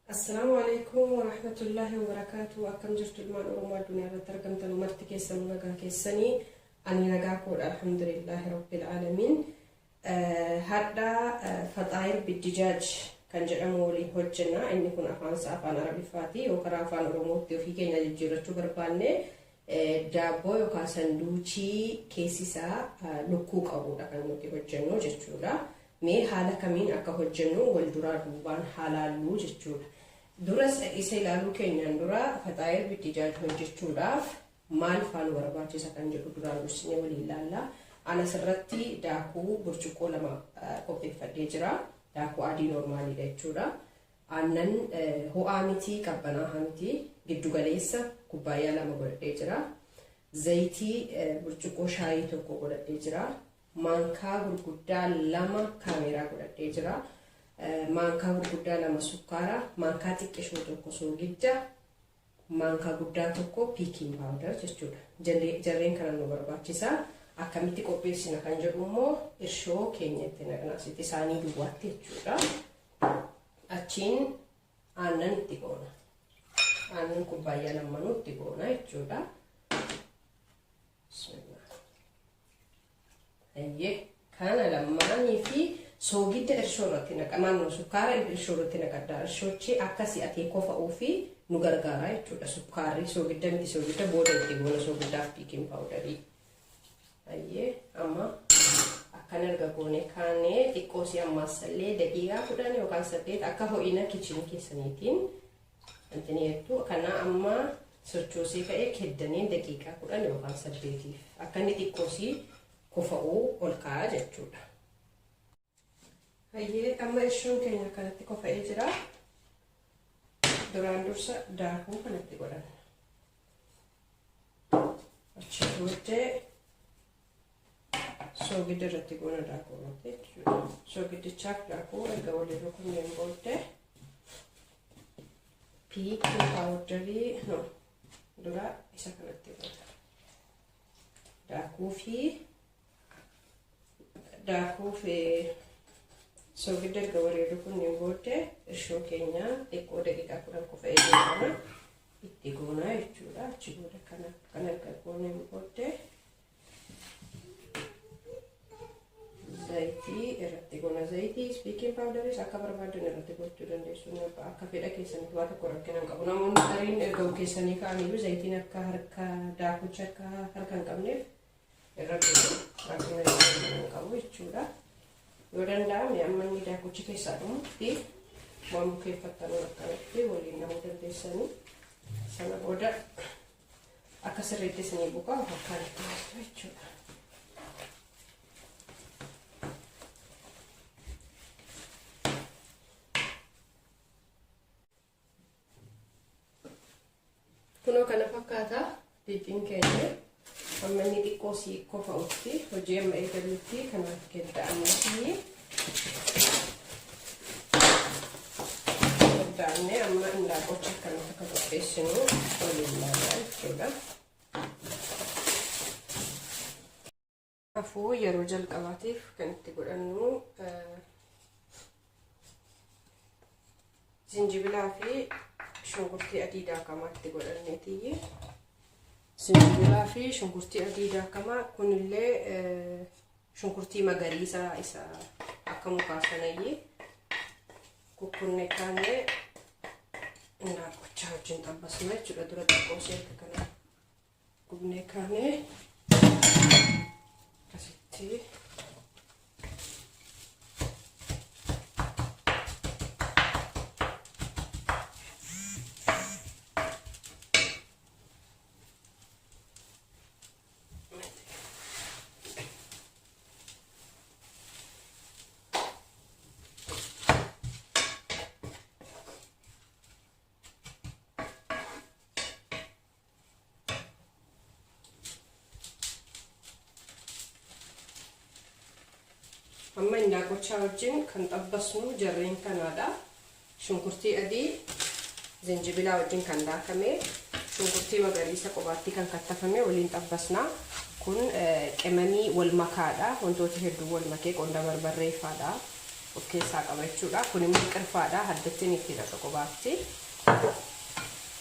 Assalamu alaikum wa rahmatullahi wa barakatuh. Akkam jirtu ilmaan Oromoo addunyaa irratti argamtan marti keessan nagaa keessanii ani nagaa koodha alhamdulillahi rabbil alamin. Hadda fataayir biddijaaj kan jedhamu waliin hojjenna. Inni kun afaan Arabifaati yookaan afaan Oromootti ofii keenya jijjiirrachuu barbaanne daabboo yookaan sanduuchii keessisaa lukkuu qabudha kan nuti hojjennu jechuudha. Mee haala kamiin akka hojjennu wal duraa duubaan haalaallu jechuudha. Duras isa ilaaluu keenyaan dura fataayir biddijaaj hojjechuudhaaf maal faana barbaachisa kan jedhu duraan dursinee waliin ilaalla. Anas irratti daakuu burcuqqoo 2 qopheeffadhee jira. Daakuu adii normaalidha jechuudha. Aannan ho'aa miti qabbanaa'aa miti giddu galeessa kubbaayyaa 2 godhadhee jira. Zayitii burcuqqoo shaayii 1 godhadhee jira. Maankaa gurguddaa 2 kaameraa godhadhee jira. Maankaa gurguddaa 2 sukkaara, maankaa xiqqishoo 1 soogidda, maankaa guddaa 1 piikiin paawudar jechuudha. Jarreen kana nu barbaachisa. Akkamitti qopheessina kan jedhu immoo irshoo keenyatti naqna asitti isaanii duwwaatti jechuudha. Achiin aannan itti goona. Aannan kubbaayyaa 2 itti goona jechuudha. Kana lamaanii fi soogidda irshoo irratti naqamaan sukkaara irshoo irratti naqadda. Irshoochi akkasii atee kofa'uu fi nu gargaara jechuudha. Sukkaarri soogidda miti soogidda booda itti goona soogiddaaf piikiin paawudarii. Amma akkan erga goone kaanee xiqqoosii ammaassallee daqiiqaa 10 yookaan 8 akka ho'ina kichinii keessaniitiin antineettu kana amma sochoosee ka'ee keddanii daqiiqaa 10 yookaan 8 akka inni xiqqoosii kofa'uu ol kaa'aa jechuudha. Amma irshoon keenya kanatti kofa'ee jira. Duraan dursa daakuu kanatti godhanna. Achi booddee soogidda irratti goona daakuu irratti jechuudha. Soogiddichaaf daakuu erga waliin rukunneen booddee piikiin paawudarii dura isa kanatti goona. Daakuu fi soogidda erga waliin rukunneen booddee irshoo keenya xiqqoo daqiiqaa 10 kofa'ee jirana itti goona jechuudha. Achi booda kan erga gooneen booddee zayitii irratti goona. Zayitii piikiin paawudaris akka barbaadan irratti gochuu dandeessu. Akka fedha keessanitti waa tokko rakkina hin qabu. Namoonni gariin erga bukeessanii kaa'aniyyuu zayitiin akka harka daakuchi akka harka hin qabneef irra gochuu rakkina hin qabu jechuudha. Yoo danda'ame amma inni daakuchi keessaa dhumutti waan bukeeffattanuu akkanatti waliin namuu dandeessanii sana booda akka sirriitti isinii bukaa fakkaan itti hojjetu jechuudha. Kunoo kana fakkaata diidiin keenya amma inni xiqqoosii kofa'utti hojii amma eegalutti kanaaf kedda'amnee amma indaaqqocha akkanatti akka qopheessinu waliin ilaalaa jechuudha. Afuu yeroo jalqabaatiif kan itti godhannu zinjibilaa fi shunkurtii adii daakamaa itti godhanneetiyyi. Zinjibilaa fi shunkurtii adii daakamaa kunillee shunkurtii magariisa isa akka mukaa sanayyi kukkunne kaanee indaaqqochaa wajjin xabbasna jechuudha. Dura xiqqoosee akka kana gubnee kaanee akkasitti amma indaaqqochaa wajjin kan xabbasnu jarreen kanaadha. Shunkurtii adii zinjibilaa wajjin kan daakame, shunkurtii magariisa qobaatti kan kattafame waliin xabbasna. Kun qimamii wal makaadha. Wantoota hedduu wal makee qonda barbarreeffaadha. of keessaa qaba jechuudha. Kun immoo qirfaadha. Haddattiin itti dhaqa qobaatti.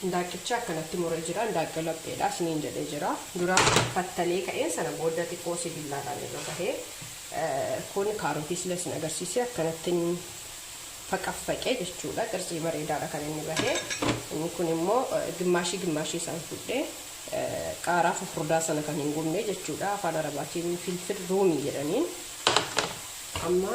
Indaaqicha akkanatti muree jira. Indaaqqii lapheedha. Isiniin jedhee jira. Dura fattalee ka'een sana booda xiqqoo sibiilaadhaan irra bahee kun kaarotii sila isin agarsiisee akkanatti faqaffaqee jechuudha. Qirtsii bareedaadha kan inni bahee. Inni kun immoo gimmaashii isaan fudhee qaaraa fufurdaa sana kan hin gubne jechuudha. Afaan Arabaatiin filfil ruumii jedhaniin. Amma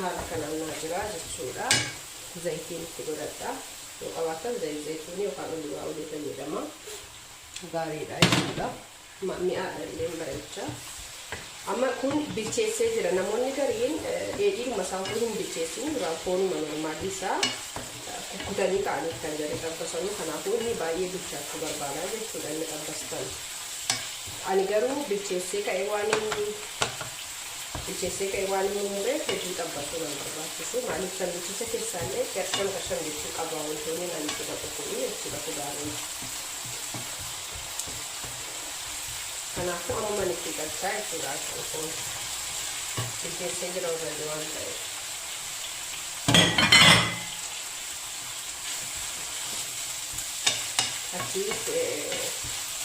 haala kanaan jira jechuudha. Zayitiin itti godhadha. Yoo qabaatan zayituunii yookaan oliivaa olii fayyadama. Gaariidha jechuudha. Mi'aadha illee bareecha. Amma kun bilcheessee jira. Namoonni gariin dheedhiidhuma isaa hin bilcheessin duraan foonuma normaalii isaa kukkutanii ka'anii kan jedhe xabbasanii. Kanaafuu inni baay'ee bilchaachuu barbaada jechuudha inni xabbastan. Ani garuu bilcheessee ka'ee waan hin mureef hedduu xabbasuu nan barbaachisu. Maaliif sanduuqicha keessaallee qarsham jechuu qaba wantoonni nan itti baqaquu jechuudha kuduraalee. Kanaafuu amma itti galchaa jechuudha kan kun bilcheessee jira warra waan ta'eef.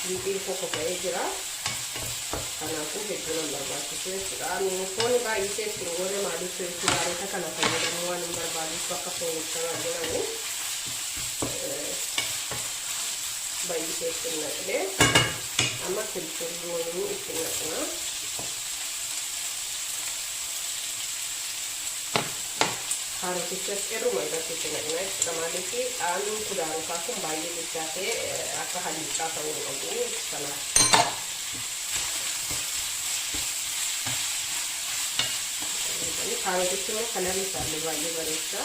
Liitiin tokko ka'ee jira. Kanaafuu hedduu nan barbaachisu jechuudha. Fooni baay'isee ittiin goone maaliif kuduraalee kana fayyadamuu waan hin barbaachisu akka foonicha jedhamu baay'isee ittiin naqlee amma filfilluun ittiin naqna. Kaarotichas irruma irratti itti naqna jechuudha. Maaliif dhaanni kuduraalee kun baay'ee bilchaatee akka halliichaa ta'uu hin qabu kanaaf. Kaarotichi immoo kalarri isaallee baay'ee bareecha.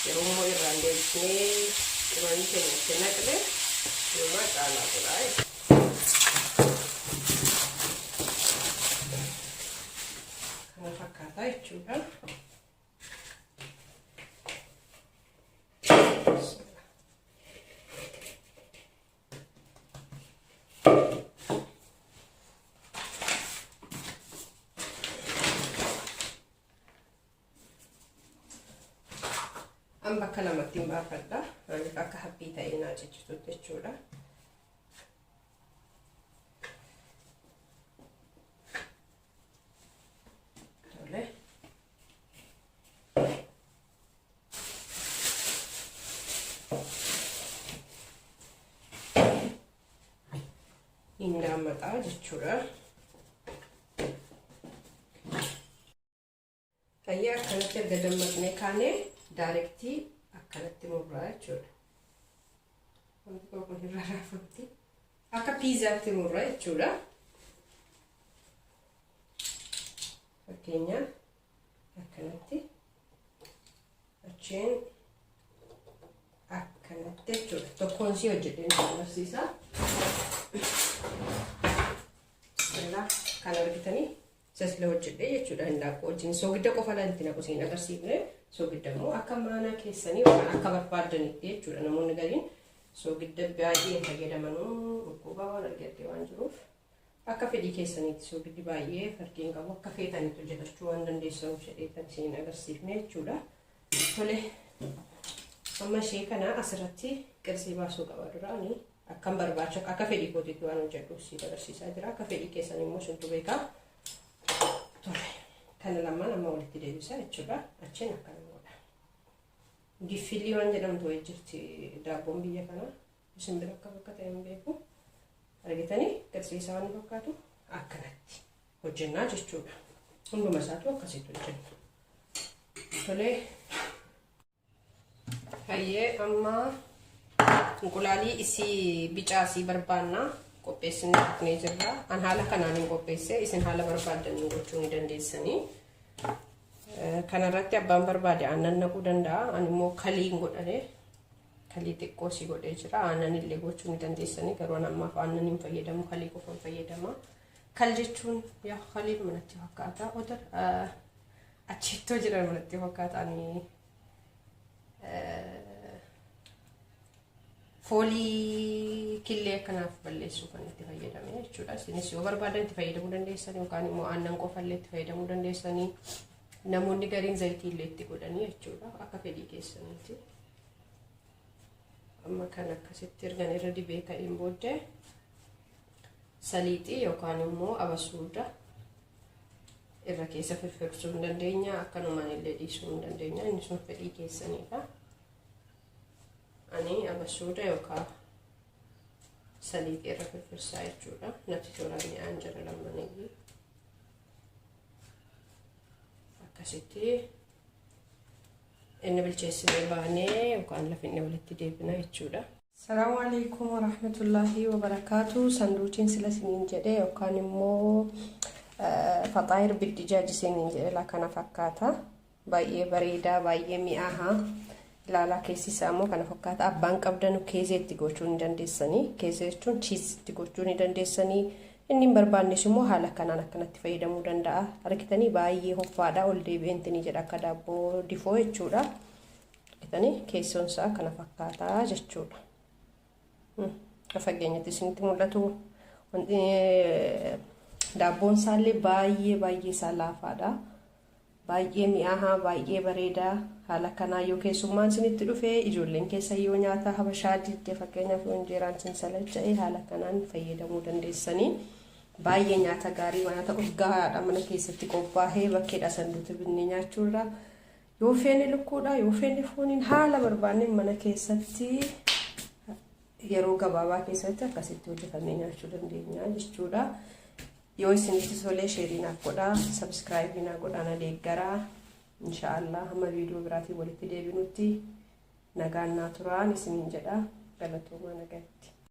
Yeroo immoo irraan deebisnee qibanii keenya itti naqne yeroo caalaa godha. Kana fakkaata jechuudha. Bakka lamatti hin baafadha. Maaliif akka haphii ta'ee naa ciccitutti jechuudha. Tole. Hin daammataa jechuudha. Fayyaa akkanatti erga dammaqnee kaanee Directly akkanatti murraa jechuudha. Wanti kun irraa raafamti. Akka piizaatti murraa jechuudha. Fakkeenyaaf akkanatti achiin akkanatti jechuudha. Tokkoon sii hojjedheen agarsiisa. Kan argitanii sasla hojjedhee jechuudha. Hindaaqqoo wajjin soogidda qofa lanti naqu siin agarsiifne. Soogidda immoo akka mana keessanii yookaan akka barbaadanitti jechuudha. Namoonni gariin soogidda baay'ee fayyadamanuu dhukkuba waan argattee waan jiruuf akka fedhii keessaniitti soogiddi baay'ee fardeen qabu akka feetanitti hojjetachuu waan dandeessanuuf jedheetan isin agarsiifne jechuudha. Tole amma ishee kana asirratti qirsii baasuu qaba duraanii akkam barbaacha akka fedhii kootiitti waan hojjedhuuf si agarsiisaa jira. Akka fedhii keessanii immoo suntu beekaa. Tole. Kana lamaan amma walitti deebisa jechuudha. Achiin akkana godha. Giffilii waan jedhamtu wayii jirti daabboon biyya kanaa. Isin bira akka ta'e beeku. Argitanii qirsii isaa waan fakkaatu akkanatti hojjennaa jechuudha. Hunduma isaatu akkasitti hojjenna. Tolee. Hayyee amma inqulaalii isii bicaa isii barbaannaa. Qopheessinee dhufnee jirra. An haala kanaan hin qopheesse isin haala barbaadanii gochuu ni dandeessanii. Kanarratti abbaan barbaade aannan naquu danda'a. Ani immoo kalii godhane kalii xiqqoo si godhee jira. Aannan illee gochuu ni dandeessanii garuu ammaaf aannan hin fayyadamu kalii qofa fayyadama. Kal jechuun yaa kalii manatti fakkaata. Oda achittoo jiran manatti fakkaatanii foolii killee akkanaaf balleessuu kan itti fayyadame jechuudha. Isinis yoo barbaadan itti fayyadamuu dandeessanii yookaan immoo aannan qofallee itti fayyadamuu dandeessanii. namoonni gariin zayitii illee itti godhanii jechuudha akka fedhii keessaniiti. Amma kan akkasitti ergan irra dibee ka'een booddee saliixii yookaan immoo abasuuda irra keessa firfirsuu hin dandeenya, akkanumaan illee dhiisuu hin dandeenya, inni sun fedhii keessaniidha. Ani abasuuda yookaan saliixii irra firfirsaa jechuudha. Natti tolaan mi'aan jira lamaniyyuu. Akkasitti inni bilcheessinee baanee yookaan lafinni walitti deebina jechuudha. Assalaamu alaykum wa rahmatullahi wa barakaatu. Sanduuqiin sila siniin jedhee yookaan immoo faxaayir biddijaaj siniin jedhee kana fakkaata. Baay'ee bareedaa, baay'ee mi'aaha. Ilaalaa keessi isaa immoo kana fakkaata. Abbaan qabdanu keezeetti gochuu ni dandeessanii. Keezee jechuun chiizitti gochuu ni dandeessanii. Inni hin barbaannes immoo haala kanaan akkanatti fayyadamuu danda'a. Argitanii baay'ee hoffaadha. Ol deebi'eentini jedha akka daabboo difoo jechuudha. Argitanii keessoon isaa kana fakkaata jechuudha. Fageenyatti isinitti mul'atu. Daabboon isaallee baay'ee isaa laafaadha. Baay'ee mi'aaha, baay'ee bareedaa. Haala kanaa yoo keessummaan isinitti dhufee ijoolleen keessa yoo nyaata habashaa diddee fakkeenyaaf yoo injeeraan isin salacha'ee haala kanaan fayyadamuu dandeessanii. Baay'ee nyaata gaarii, nyaata urgaa'aadha mana keessatti qophaa'ee bakkeedha sanduuta binnee nyaachuudha. Yoo feene lukkuudha, yoo feene fooniin haala barbaanne mana keessatti yeroo gabaabaa keessatti akkasitti hojjetamee nyaachuu dandeenya jechuudha. Yoo isinitti tolee sheerii naaf godhaa, sabskraayibii naaf godhaa na deeggaraa. Inshaallah hamma viidiyoo biraatiin walitti deebinutti nagaan naa turaan isiniin jedha. Galatoomaa nagaatti.